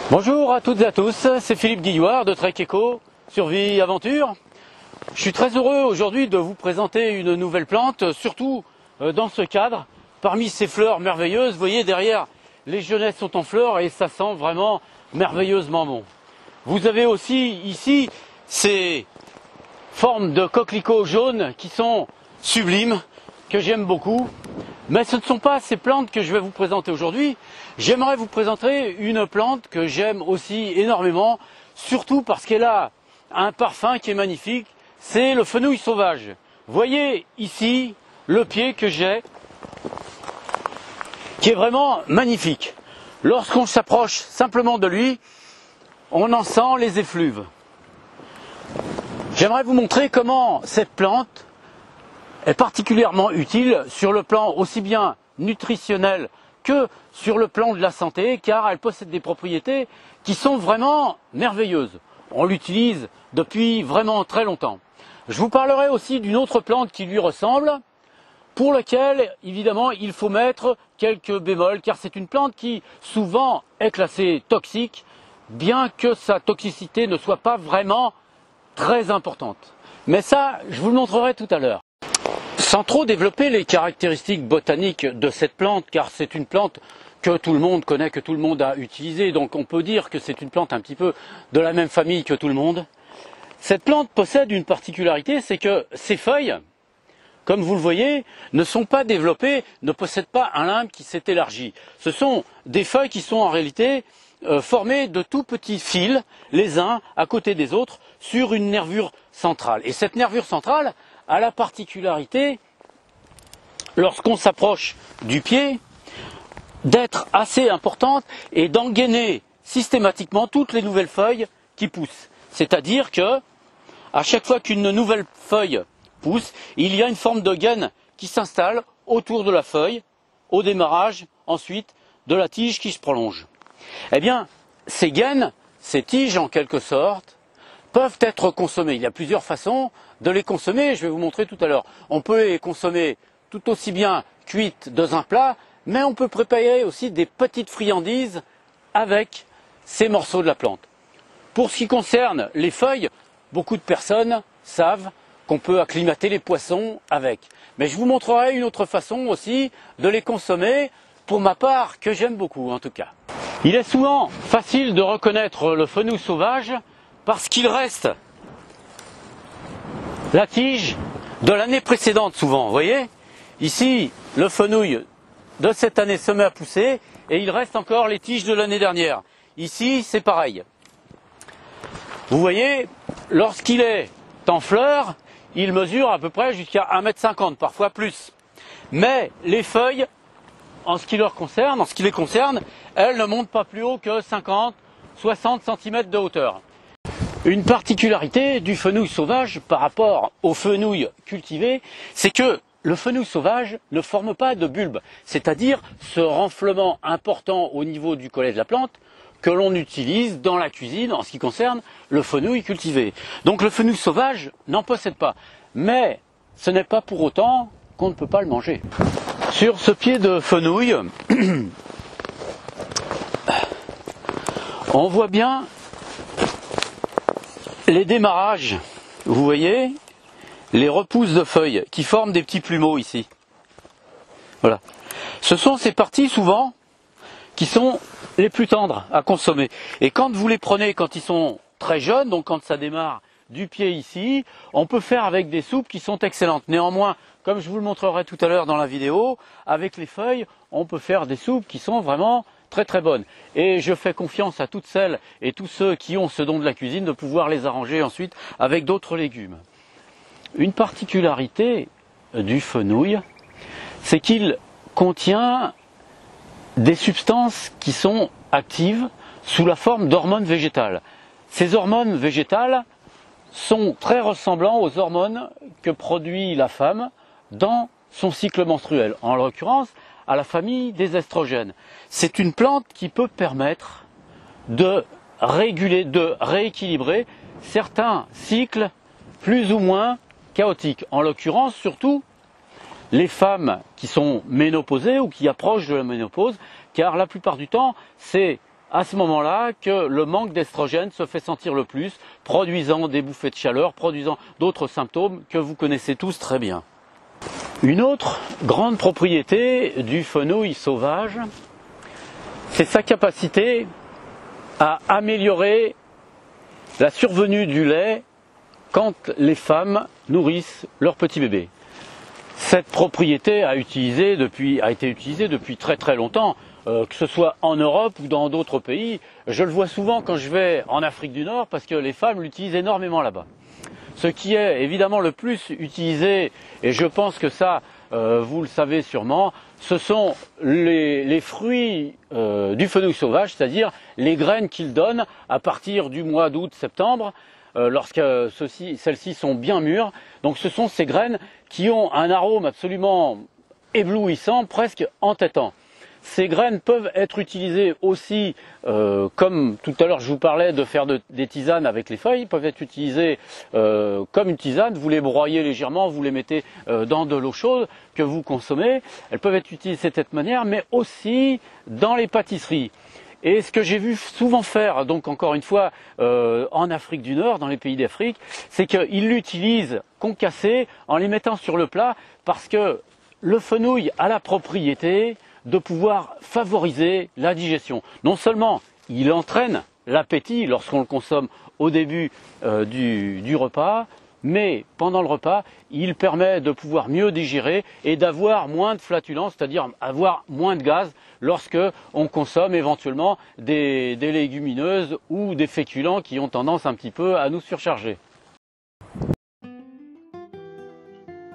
Bonjour à toutes et à tous, c'est Philippe Guillouard de Trek Eco, Survie Aventure. Je suis très heureux aujourd'hui de vous présenter une nouvelle plante, surtout dans ce cadre. Parmi ces fleurs merveilleuses, vous voyez derrière, les jeunesses sont en fleurs et ça sent vraiment merveilleusement bon. Vous avez aussi ici ces formes de coquelicots jaunes qui sont sublimes, que j'aime beaucoup. Mais ce ne sont pas ces plantes que je vais vous présenter aujourd'hui. J'aimerais vous présenter une plante que j'aime aussi énormément, surtout parce qu'elle a un parfum qui est magnifique, c'est le fenouil sauvage. Voyez ici le pied que j'ai, qui est vraiment magnifique. Lorsqu'on s'approche simplement de lui, on en sent les effluves. J'aimerais vous montrer comment cette plante est particulièrement utile sur le plan aussi bien nutritionnel que sur le plan de la santé, car elle possède des propriétés qui sont vraiment merveilleuses. On l'utilise depuis vraiment très longtemps. Je vous parlerai aussi d'une autre plante qui lui ressemble, pour laquelle évidemment il faut mettre quelques bémols, car c'est une plante qui souvent est classée toxique, bien que sa toxicité ne soit pas vraiment très importante. Mais ça, je vous le montrerai tout à l'heure. Sans trop développer les caractéristiques botaniques de cette plante, car c'est une plante que tout le monde connaît, que tout le monde a utilisée, donc on peut dire que c'est une plante un petit peu de la même famille que tout le monde. Cette plante possède une particularité, c'est que ses feuilles, comme vous le voyez, ne sont pas développées, ne possèdent pas un limbe qui s'est élargi. Ce sont des feuilles qui sont en réalité formées de tout petits fils, les uns à côté des autres, sur une nervure centrale. Et cette nervure centrale a la particularité, lorsqu'on s'approche du pied, d'être assez importante et d'engainer systématiquement toutes les nouvelles feuilles qui poussent. C'est-à-dire que, à chaque fois qu'une nouvelle feuille pousse, il y a une forme de gaine qui s'installe autour de la feuille, au démarrage ensuite de la tige qui se prolonge. Eh bien, ces gaines, ces tiges en quelque sorte, peuvent être consommées. Il y a plusieurs façons de les consommer, je vais vous montrer tout à l'heure. On peut les consommer tout aussi bien cuites dans un plat, mais on peut préparer aussi des petites friandises avec ces morceaux de la plante. Pour ce qui concerne les feuilles, beaucoup de personnes savent qu'on peut acclimater les poissons avec. Mais je vous montrerai une autre façon aussi de les consommer, pour ma part, que j'aime beaucoup en tout cas. Il est souvent facile de reconnaître le fenouil sauvage parce qu'il reste la tige de l'année précédente souvent. Vous voyez, ici le fenouil de cette année se met à pousser et il reste encore les tiges de l'année dernière. Ici c'est pareil. Vous voyez, lorsqu'il est en fleurs, il mesure à peu près jusqu'à 1,50 m, parfois plus. Mais les feuilles, en ce qui les concerne, elles ne montent pas plus haut que 50-60 cm de hauteur. Une particularité du fenouil sauvage par rapport au fenouil cultivé, c'est que le fenouil sauvage ne forme pas de bulbe, c'est-à-dire ce renflement important au niveau du collet de la plante que l'on utilise dans la cuisine en ce qui concerne le fenouil cultivé. Donc le fenouil sauvage n'en possède pas, mais ce n'est pas pour autant qu'on ne peut pas le manger. Sur ce pied de fenouil, on voit bien les démarrages, vous voyez, les repousses de feuilles qui forment des petits plumeaux ici. Voilà. Ce sont ces parties souvent qui sont les plus tendres à consommer. Et quand vous les prenez quand ils sont très jeunes, donc quand ça démarre du pied ici, on peut faire avec des soupes qui sont excellentes. Néanmoins, comme je vous le montrerai tout à l'heure dans la vidéo, avec les feuilles, on peut faire des soupes qui sont vraiment très très bonnes. Et je fais confiance à toutes celles et tous ceux qui ont ce don de la cuisine de pouvoir les arranger ensuite avec d'autres légumes. Une particularité du fenouil, c'est qu'il contient des substances qui sont actives sous la forme d'hormones végétales. Ces hormones végétales sont très ressemblants aux hormones que produit la femme dans son cycle menstruel, en l'occurrence à la famille des estrogènes. C'est une plante qui peut permettre de réguler, de rééquilibrer certains cycles plus ou moins chaotiques. En l'occurrence, surtout, les femmes qui sont ménopausées ou qui approchent de la ménopause, car la plupart du temps, c'est à ce moment-là que le manque d'estrogène se fait sentir le plus, produisant des bouffées de chaleur, produisant d'autres symptômes que vous connaissez tous très bien. Une autre grande propriété du fenouil sauvage, c'est sa capacité à améliorer la survenue du lait quand les femmes nourrissent leur petit bébé. Cette propriété a été utilisée depuis très très longtemps, que ce soit en Europe ou dans d'autres pays. Je le vois souvent quand je vais en Afrique du Nord parce que les femmes l'utilisent énormément là-bas. Ce qui est évidemment le plus utilisé, et je pense que ça, vous le savez sûrement, ce sont les fruits du fenouil sauvage, c'est-à-dire les graines qu'il donne à partir du mois d'août-septembre, lorsque celles-ci sont bien mûres. Donc ce sont ces graines qui ont un arôme absolument éblouissant, presque entêtant. Ces graines peuvent être utilisées aussi, comme tout à l'heure je vous parlais de faire des tisanes avec les feuilles, peuvent être utilisées comme une tisane. Vous les broyez légèrement, vous les mettez dans de l'eau chaude que vous consommez. Elles peuvent être utilisées de cette manière, mais aussi dans les pâtisseries. Et ce que j'ai vu souvent faire, donc encore une fois, en Afrique du Nord, dans les pays d'Afrique, c'est qu'ils l'utilisent concassés en les mettant sur le plat, parce que le fenouil a la propriété de pouvoir favoriser la digestion. Non seulement il entraîne l'appétit lorsqu'on le consomme au début du repas, mais pendant le repas, il permet de pouvoir mieux digérer et d'avoir moins de flatulence, c'est-à-dire avoir moins de gaz lorsque on consomme éventuellement des légumineuses ou des féculents qui ont tendance un petit peu à nous surcharger.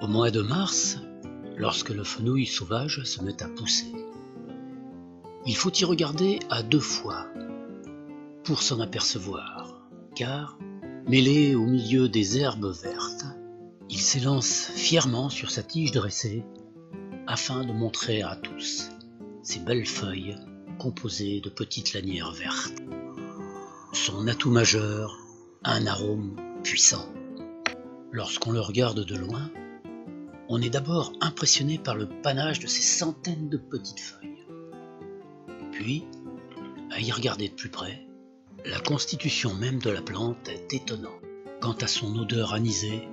Au mois de mars, lorsque le fenouil sauvage se met à pousser, il faut y regarder à 2 fois pour s'en apercevoir, car, mêlé au milieu des herbes vertes, il s'élance fièrement sur sa tige dressée afin de montrer à tous ses belles feuilles composées de petites lanières vertes. Son atout majeur a un arôme puissant. Lorsqu'on le regarde de loin, on est d'abord impressionné par le panache de ces centaines de petites feuilles. Puis, à y regarder de plus près, la constitution même de la plante est étonnante. Quant à son odeur anisée,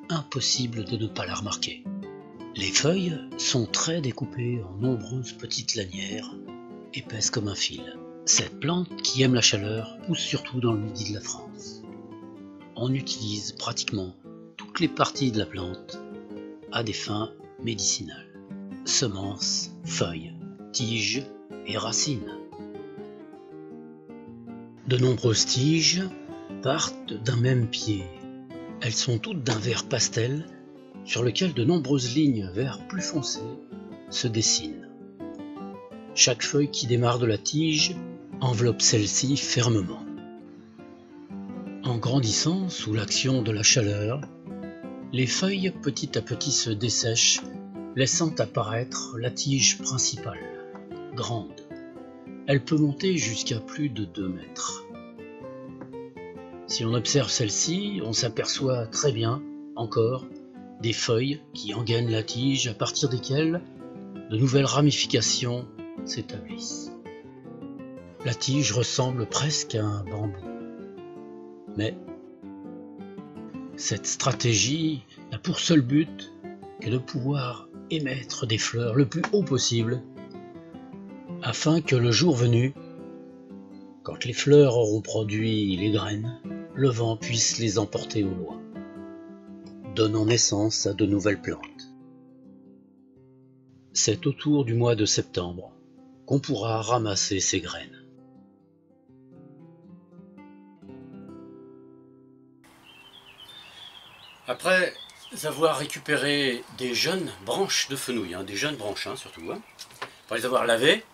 impossible de ne pas la remarquer. Les feuilles sont très découpées en nombreuses petites lanières, épaisses comme un fil. Cette plante, qui aime la chaleur, pousse surtout dans le midi de la France. On utilise pratiquement toutes les parties de la plante à des fins médicinales. Semences, feuilles, tiges et racines. De nombreuses tiges partent d'un même pied. Elles sont toutes d'un vert pastel sur lequel de nombreuses lignes vert plus foncé se dessinent. Chaque feuille qui démarre de la tige enveloppe celle-ci fermement. En grandissant sous l'action de la chaleur, les feuilles petit à petit se dessèchent, laissant apparaître la tige principale, grande. Elle peut monter jusqu'à plus de 2 mètres. Si on observe celle-ci, on s'aperçoit très bien, encore, des feuilles qui engainent la tige à partir desquelles de nouvelles ramifications s'établissent. La tige ressemble presque à un bambou. Mais cette stratégie n'a pour seul but que de pouvoir émettre des fleurs le plus haut possible, afin que le jour venu, quand les fleurs auront produit les graines, le vent puisse les emporter au loin, donnant naissance à de nouvelles plantes. C'est autour du mois de septembre qu'on pourra ramasser ces graines. Après avoir récupéré des jeunes branches de fenouil, des jeunes branches surtout, après les avoir lavées,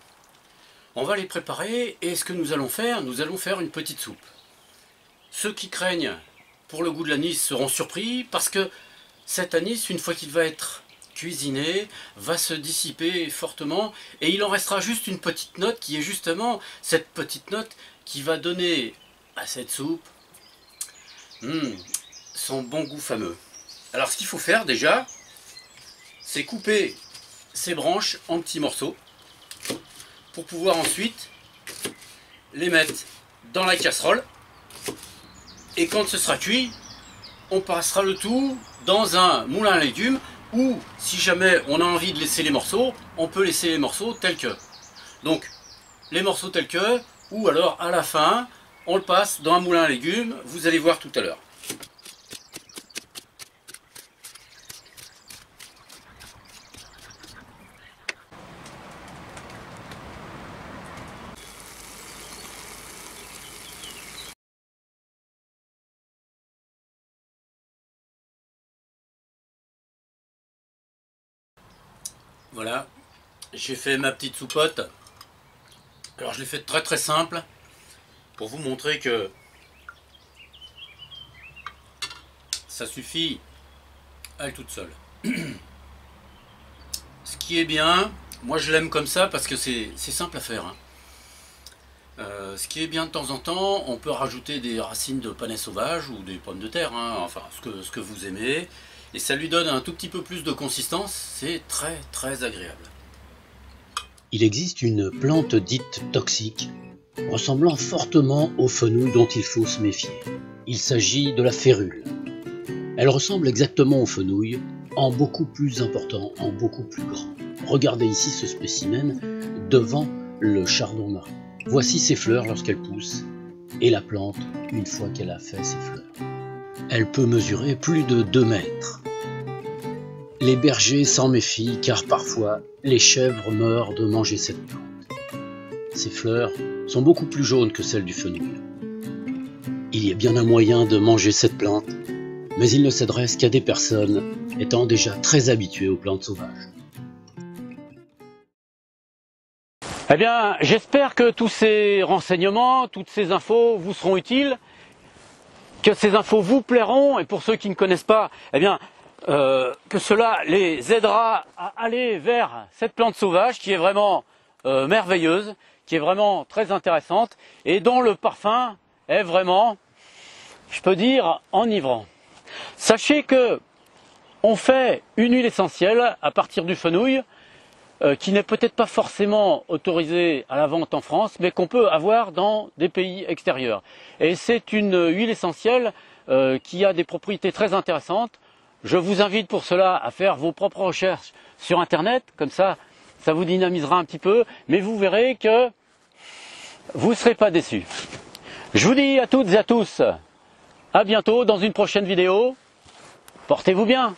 on va les préparer et ce que nous allons faire une petite soupe. Ceux qui craignent pour le goût de l'anis seront surpris parce que cet anis, une fois qu'il va être cuisiné, va se dissiper fortement et il en restera juste une petite note qui est justement cette petite note qui va donner à cette soupe son bon goût fameux. Alors ce qu'il faut faire déjà, c'est couper ces branches en petits morceaux pour pouvoir ensuite les mettre dans la casserole. Et quand ce sera cuit, on passera le tout dans un moulin à légumes ou si jamais on a envie de laisser les morceaux, on peut laisser les morceaux tels que. Donc les morceaux tels que, ou alors à la fin, on le passe dans un moulin à légumes, vous allez voir tout à l'heure. Voilà, j'ai fait ma petite soupotte. Alors je l'ai fait très très simple pour vous montrer que ça suffit à elle toute seule. Ce qui est bien, moi je l'aime comme ça parce que c'est simple à faire. Hein. Ce qui est bien de temps en temps, on peut rajouter des racines de panais sauvage ou des pommes de terre, hein, enfin ce que vous aimez. Et ça lui donne un tout petit peu plus de consistance, c'est très très agréable. Il existe une plante dite toxique, ressemblant fortement au fenouil dont il faut se méfier. Il s'agit de la férule. Elle ressemble exactement au fenouil, en beaucoup plus important, en beaucoup plus grand. Regardez ici ce spécimen devant le chardon marin. Voici ses fleurs lorsqu'elles poussent, et la plante une fois qu'elle a fait ses fleurs. Elle peut mesurer plus de 2 mètres. Les bergers s'en méfient car parfois les chèvres meurent de manger cette plante. Ces fleurs sont beaucoup plus jaunes que celles du fenouil. Il y a bien un moyen de manger cette plante, mais il ne s'adresse qu'à des personnes étant déjà très habituées aux plantes sauvages. Eh bien, j'espère que tous ces renseignements, toutes ces infos vous seront utiles, que ces infos vous plairont, et pour ceux qui ne connaissent pas, eh bien, que cela les aidera à aller vers cette plante sauvage qui est vraiment merveilleuse, qui est vraiment très intéressante et dont le parfum est vraiment, je peux dire, enivrant. Sachez que on fait une huile essentielle à partir du fenouil qui n'est peut-être pas forcément autorisée à la vente en France, mais qu'on peut avoir dans des pays extérieurs. Et c'est une huile essentielle qui a des propriétés très intéressantes. Je vous invite pour cela à faire vos propres recherches sur Internet, comme ça vous dynamisera un petit peu, mais vous verrez que vous ne serez pas déçus. Je vous dis à toutes et à tous, à bientôt dans une prochaine vidéo. Portez-vous bien.